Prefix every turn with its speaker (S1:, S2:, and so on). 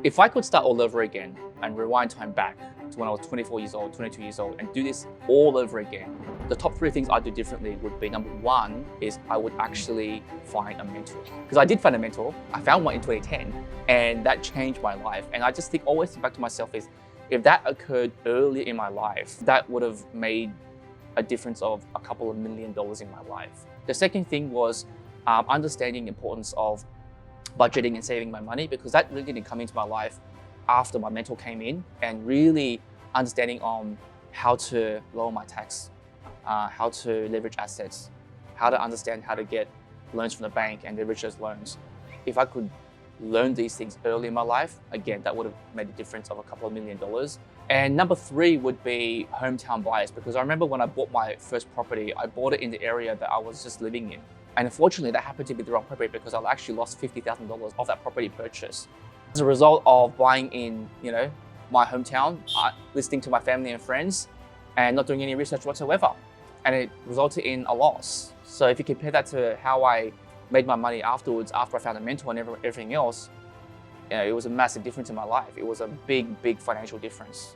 S1: If I could start all over again and rewind time back to when I was 24 years old, 22 years old, and do this all over again, the top three things I'd do differently would be, number one is I would actually find a mentor. Because I did find a mentor. I found one in 2010 and that changed my life. And I just think, always think back to myself is, if that occurred earlier in my life, that would have made a difference of a couple of $1 million in my life. The second thing was understanding the importance of budgeting and saving my money, because that really didn't come into my life after my mentor came in, and really understanding on how to lower my tax, how to leverage assets, how to understand how to get loans from the bank and leverage those loans. If I could learn these things early in my life, again, that would have made a difference of a couple of $1 million. And number three would be hometown bias, because I remember when I bought my first property, I bought it in the area that I was just living in. And unfortunately, that happened to be the wrong property, because I actually lost $50,000 of that property purchase as a result of buying in, my hometown, listening to my family and friends, and not doing any research whatsoever. And it resulted in a loss. So if you compare that to how I made my money afterwards, after I found a mentor and everything else, it was a massive difference in my life. It was a big, big financial difference.